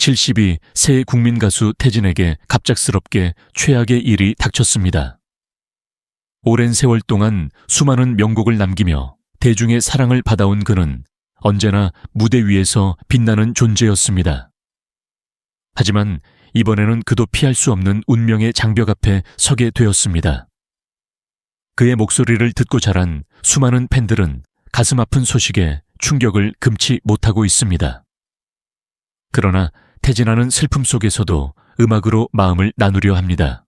70이 새 국민 가수 태진에게 갑작스럽게 최악의 일이 닥쳤습니다. 오랜 세월 동안 수많은 명곡을 남기며 대중의 사랑을 받아온 그는 언제나 무대 위에서 빛나는 존재였습니다. 하지만 이번에는 그도 피할 수 없는 운명의 장벽 앞에 서게 되었습니다. 그의 목소리를 듣고 자란 수많은 팬들은 가슴 아픈 소식에 충격을 금치 못하고 있습니다. 그러나 태진아는 슬픔 속에서도 음악으로 마음을 나누려 합니다.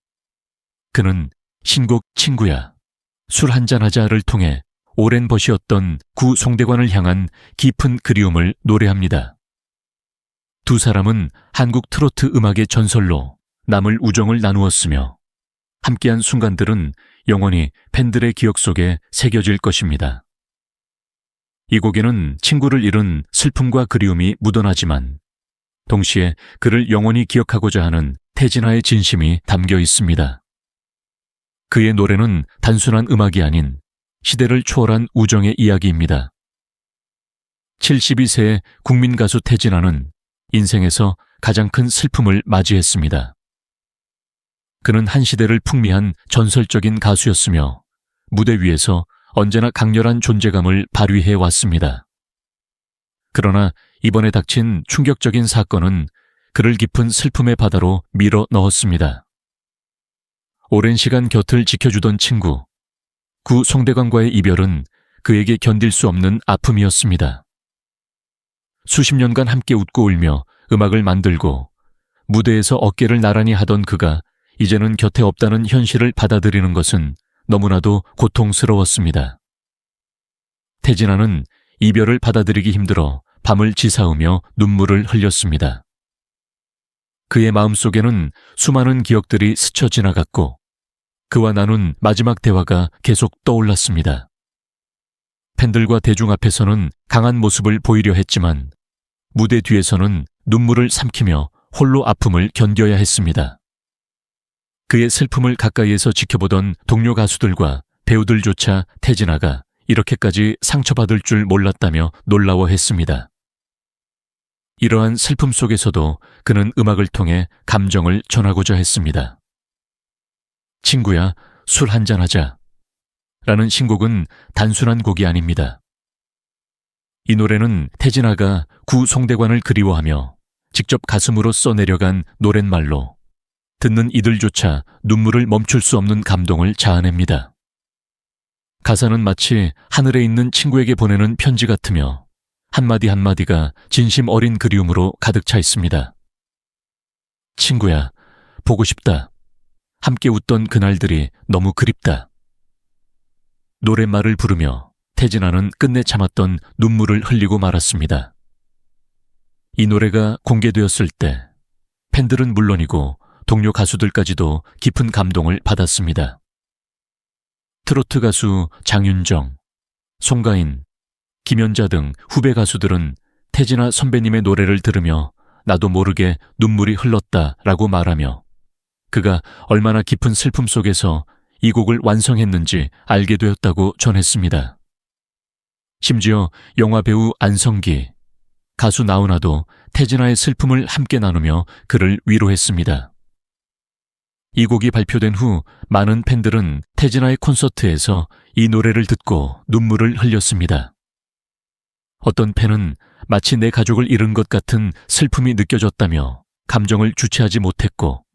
그는 신곡 친구야, 술 한잔하자를 통해 오랜 벗이었던 구 송대관을 향한 깊은 그리움을 노래합니다. 두 사람은 한국 트로트 음악의 전설로 남을 우정을 나누었으며 함께한 순간들은 영원히 팬들의 기억 속에 새겨질 것입니다. 이 곡에는 친구를 잃은 슬픔과 그리움이 묻어나지만 동시에 그를 영원히 기억하고자 하는 태진아의 진심이 담겨 있습니다. 그의 노래는 단순한 음악이 아닌 시대를 초월한 우정의 이야기입니다. 72세의 국민 가수 태진아는 인생에서 가장 큰 슬픔을 맞이했습니다. 그는 한 시대를 풍미한 전설적인 가수였으며 무대 위에서 언제나 강렬한 존재감을 발휘해 왔습니다. 그러나 이번에 닥친 충격적인 사건은 그를 깊은 슬픔의 바다로 밀어 넣었습니다. 오랜 시간 곁을 지켜주던 친구, 구 송대관과의 이별은 그에게 견딜 수 없는 아픔이었습니다. 수십 년간 함께 웃고 울며 음악을 만들고 무대에서 어깨를 나란히 하던 그가 이제는 곁에 없다는 현실을 받아들이는 것은 너무나도 고통스러웠습니다. 태진아는 이별을 받아들이기 힘들어 밤을 지사우며 눈물을 흘렸습니다. 그의 마음속에는 수많은 기억들이 스쳐 지나갔고 그와 나눈 마지막 대화가 계속 떠올랐습니다. 팬들과 대중 앞에서는 강한 모습을 보이려 했지만 무대 뒤에서는 눈물을 삼키며 홀로 아픔을 견뎌야 했습니다. 그의 슬픔을 가까이에서 지켜보던 동료 가수들과 배우들조차 태진아가 이렇게까지 상처받을 줄 몰랐다며 놀라워했습니다. 이러한 슬픔 속에서도 그는 음악을 통해 감정을 전하고자 했습니다. 친구야, 술 한잔하자 라는 신곡은 단순한 곡이 아닙니다. 이 노래는 태진아가 구 송대관을 그리워하며 직접 가슴으로 써내려간 노랫말로 듣는 이들조차 눈물을 멈출 수 없는 감동을 자아냅니다. 가사는 마치 하늘에 있는 친구에게 보내는 편지 같으며 한마디 한마디가 진심 어린 그리움으로 가득 차 있습니다. 친구야, 보고 싶다. 함께 웃던 그날들이 너무 그립다. 노랫말을 부르며 태진아는 끝내 참았던 눈물을 흘리고 말았습니다. 이 노래가 공개되었을 때 팬들은 물론이고 동료 가수들까지도 깊은 감동을 받았습니다. 트로트 가수 장윤정, 송가인, 김연자 등 후배 가수들은 태진아 선배님의 노래를 들으며 나도 모르게 눈물이 흘렀다라고 말하며 그가 얼마나 깊은 슬픔 속에서 이 곡을 완성했는지 알게 되었다고 전했습니다. 심지어 영화배우 안성기, 가수 나훈아도 태진아의 슬픔을 함께 나누며 그를 위로했습니다. 이 곡이 발표된 후 많은 팬들은 태진아의 콘서트에서 이 노래를 듣고 눈물을 흘렸습니다. 어떤 팬은 마치 내 가족을 잃은 것 같은 슬픔이 느껴졌다며 감정을 주체하지 못했고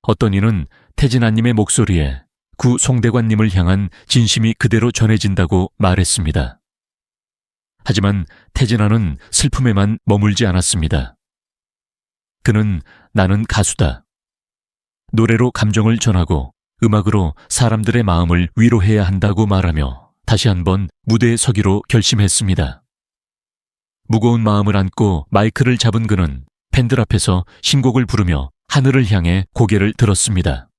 어떤 이는 태진아님의 목소리에 구 송대관님을 향한 진심이 그대로 전해진다고 말했습니다. 하지만 태진아는 슬픔에만 머물지 않았습니다. 그는 나는 가수다. 노래로 감정을 전하고 음악으로 사람들의 마음을 위로해야 한다고 말하며 다시 한번 무대에 서기로 결심했습니다. 무거운 마음을 안고 마이크를 잡은 그는 팬들 앞에서 신곡을 부르며 하늘을 향해 고개를 들었습니다.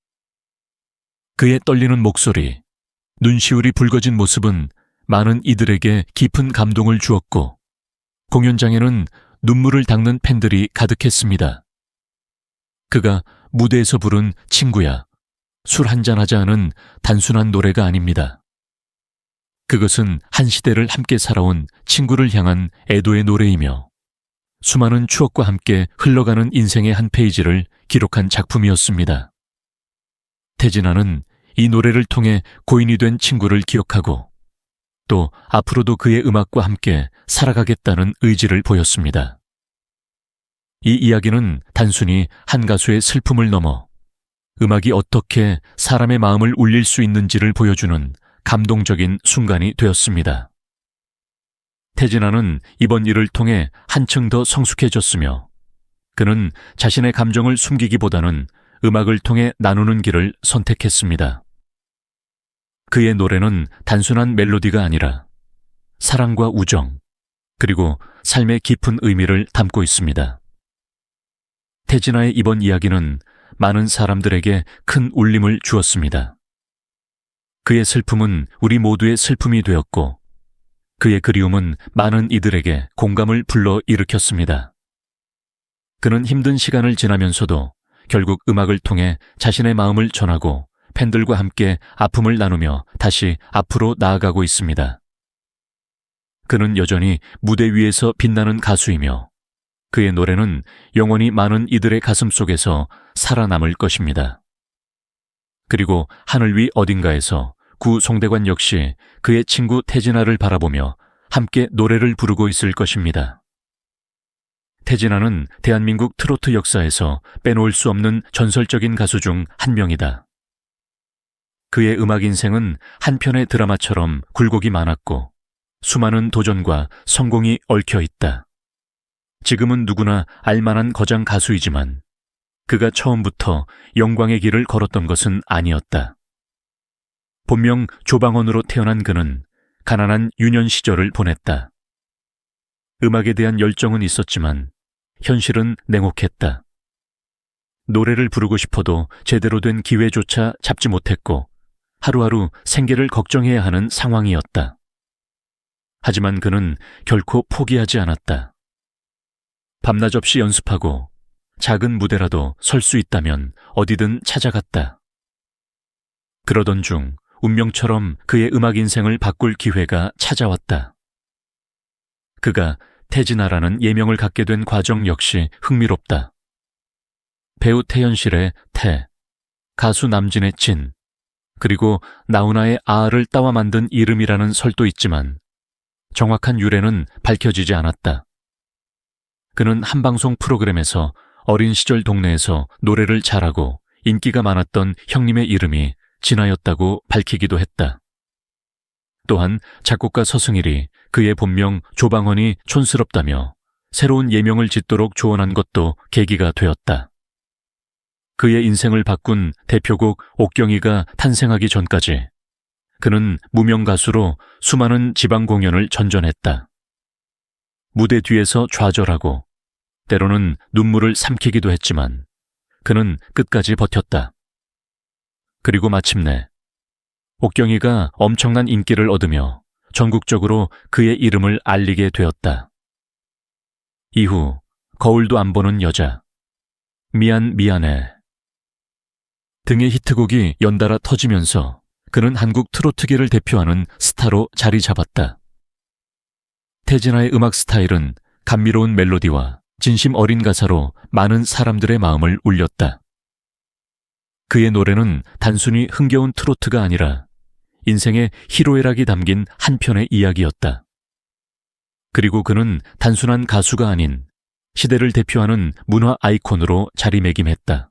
그의 떨리는 목소리, 눈시울이 붉어진 모습은 많은 이들에게 깊은 감동을 주었고 공연장에는 눈물을 닦는 팬들이 가득했습니다. 그가 무대에서 부른 친구야, 술 한잔하자는 단순한 노래가 아닙니다. 그것은 한 시대를 함께 살아온 친구를 향한 애도의 노래이며 수많은 추억과 함께 흘러가는 인생의 한 페이지를 기록한 작품이었습니다. 태진아는 이 노래를 통해 고인이 된 친구를 기억하고 또 앞으로도 그의 음악과 함께 살아가겠다는 의지를 보였습니다. 이 이야기는 단순히 한 가수의 슬픔을 넘어 음악이 어떻게 사람의 마음을 울릴 수 있는지를 보여주는 감동적인 순간이 되었습니다. 태진아는 이번 일을 통해 한층 더 성숙해졌으며 그는 자신의 감정을 숨기기보다는 음악을 통해 나누는 길을 선택했습니다. 그의 노래는 단순한 멜로디가 아니라 사랑과 우정, 그리고 삶의 깊은 의미를 담고 있습니다. 태진아의 이번 이야기는 많은 사람들에게 큰 울림을 주었습니다. 그의 슬픔은 우리 모두의 슬픔이 되었고 그의 그리움은 많은 이들에게 공감을 불러 일으켰습니다. 그는 힘든 시간을 지나면서도 결국 음악을 통해 자신의 마음을 전하고 팬들과 함께 아픔을 나누며 다시 앞으로 나아가고 있습니다. 그는 여전히 무대 위에서 빛나는 가수이며 그의 노래는 영원히 많은 이들의 가슴 속에서 살아남을 것입니다. 그리고 하늘 위 어딘가에서 구 송대관 역시 그의 친구 태진아를 바라보며 함께 노래를 부르고 있을 것입니다. 태진아는 대한민국 트로트 역사에서 빼놓을 수 없는 전설적인 가수 중 한 명이다. 그의 음악 인생은 한 편의 드라마처럼 굴곡이 많았고 수많은 도전과 성공이 얽혀 있다. 지금은 누구나 알만한 거장 가수이지만 그가 처음부터 영광의 길을 걸었던 것은 아니었다. 본명 조방원으로 태어난 그는 가난한 유년 시절을 보냈다. 음악에 대한 열정은 있었지만 현실은 냉혹했다. 노래를 부르고 싶어도 제대로 된 기회조차 잡지 못했고 하루하루 생계를 걱정해야 하는 상황이었다. 하지만 그는 결코 포기하지 않았다. 밤낮 없이 연습하고 작은 무대라도 설 수 있다면 어디든 찾아갔다. 그러던 중 운명처럼 그의 음악 인생을 바꿀 기회가 찾아왔다. 그가 태진아라는 예명을 갖게 된 과정 역시 흥미롭다. 배우 태연실의 태, 가수 남진의 진, 그리고 나훈아의 아를 따와 만든 이름이라는 설도 있지만 정확한 유래는 밝혀지지 않았다. 그는 한 방송 프로그램에서 어린 시절 동네에서 노래를 잘하고 인기가 많았던 형님의 이름이 진아였다고 밝히기도 했다. 또한 작곡가 서승일이 그의 본명 조방원이 촌스럽다며 새로운 예명을 짓도록 조언한 것도 계기가 되었다. 그의 인생을 바꾼 대표곡 옥경이가 탄생하기 전까지 그는 무명 가수로 수많은 지방 공연을 전전했다. 무대 뒤에서 좌절하고 때로는 눈물을 삼키기도 했지만 그는 끝까지 버텼다. 그리고 마침내 옥경이가 엄청난 인기를 얻으며 전국적으로 그의 이름을 알리게 되었다. 이후 거울도 안 보는 여자, 미안 미안해 등의 히트곡이 연달아 터지면서 그는 한국 트로트계를 대표하는 스타로 자리 잡았다. 태진아의 음악 스타일은 감미로운 멜로디와 진심 어린 가사로 많은 사람들의 마음을 울렸다. 그의 노래는 단순히 흥겨운 트로트가 아니라 인생의 희로애락이 담긴 한 편의 이야기였다. 그리고 그는 단순한 가수가 아닌 시대를 대표하는 문화 아이콘으로 자리매김했다.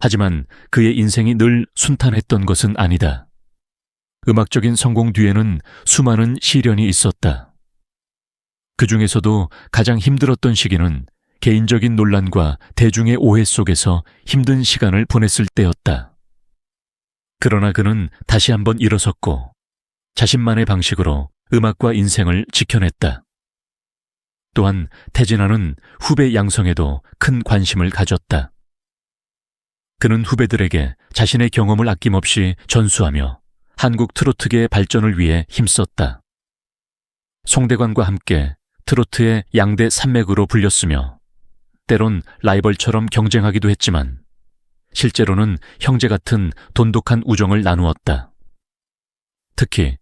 하지만 그의 인생이 늘 순탄했던 것은 아니다. 음악적인 성공 뒤에는 수많은 시련이 있었다. 그 중에서도 가장 힘들었던 시기는 개인적인 논란과 대중의 오해 속에서 힘든 시간을 보냈을 때였다. 그러나 그는 다시 한번 일어섰고 자신만의 방식으로 음악과 인생을 지켜냈다. 또한 태진아는 후배 양성에도 큰 관심을 가졌다. 그는 후배들에게 자신의 경험을 아낌없이 전수하며 한국 트로트계의 발전을 위해 힘썼다. 송대관과 함께 트로트의 양대 산맥으로 불렸으며 때론 라이벌처럼 경쟁하기도 했지만 실제로는 형제 같은 돈독한 우정을 나누었다. 특히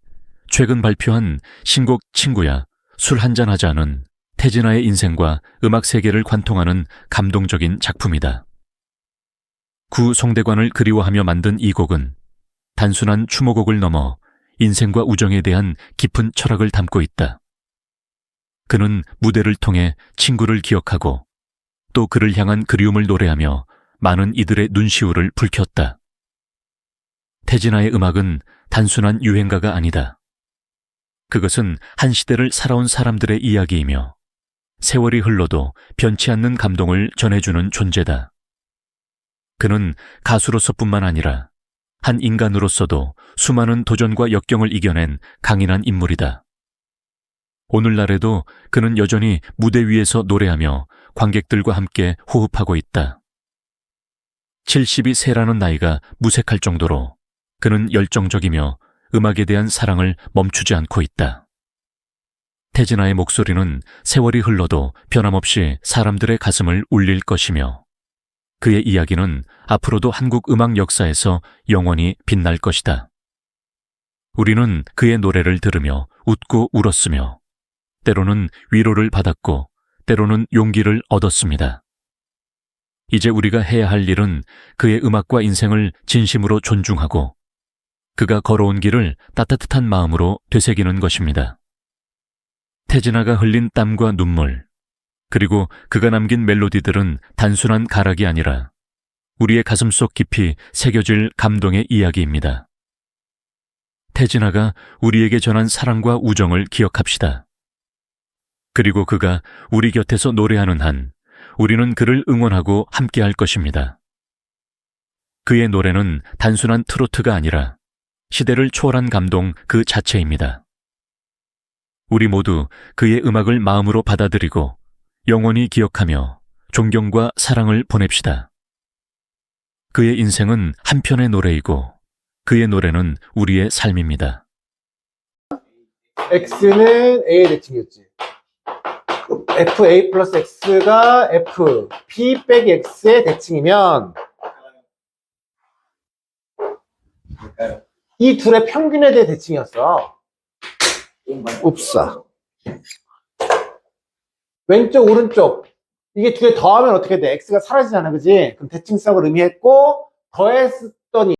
최근 발표한 신곡 친구야 술 한잔하자는 태진아의 인생과 음악 세계를 관통하는 감동적인 작품이다. 구 송대관을 그리워하며 만든 이 곡은 단순한 추모곡을 넘어 인생과 우정에 대한 깊은 철학을 담고 있다. 그는 무대를 통해 친구를 기억하고 또 그를 향한 그리움을 노래하며 많은 이들의 눈시울을 붉혔다. 태진아의 음악은 단순한 유행가가 아니다. 그것은 한 시대를 살아온 사람들의 이야기이며 세월이 흘러도 변치 않는 감동을 전해주는 존재다. 그는 가수로서뿐만 아니라 한 인간으로서도 수많은 도전과 역경을 이겨낸 강인한 인물이다. 오늘날에도 그는 여전히 무대 위에서 노래하며 관객들과 함께 호흡하고 있다. 70이 세라는 나이가 무색할 정도로 그는 열정적이며 음악에 대한 사랑을 멈추지 않고 있다. 태진아의 목소리는 세월이 흘러도 변함없이 사람들의 가슴을 울릴 것이며 그의 이야기는 앞으로도 한국 음악 역사에서 영원히 빛날 것이다. 우리는 그의 노래를 들으며 웃고 울었으며 때로는 위로를 받았고 때로는 용기를 얻었습니다. 이제 우리가 해야 할 일은 그의 음악과 인생을 진심으로 존중하고 그가 걸어온 길을 따뜻한 마음으로 되새기는 것입니다. 태진아가 흘린 땀과 눈물, 그리고 그가 남긴 멜로디들은 단순한 가락이 아니라 우리의 가슴속 깊이 새겨질 감동의 이야기입니다. 태진아가 우리에게 전한 사랑과 우정을 기억합시다. 그리고 그가 우리 곁에서 노래하는 한 우리는 그를 응원하고 함께할 것입니다. 그의 노래는 단순한 트로트가 아니라 시대를 초월한 감동 그 자체입니다. 우리 모두 그의 음악을 마음으로 받아들이고 영원히 기억하며 존경과 사랑을 보냅시다. 그의 인생은 한 편의 노래이고 그의 노래는 우리의 삶입니다. X는 A의 대칭이었지. FA 플러스 X가 F, B 빼기 X의 대칭이면 이 둘의 평균에 대해 대칭이었어. 읍사. 왼쪽, 오른쪽. 이게 두 개 더하면 어떻게 돼? X가 사라지잖아, 그지? 그럼 대칭성을 의미했고, 더했을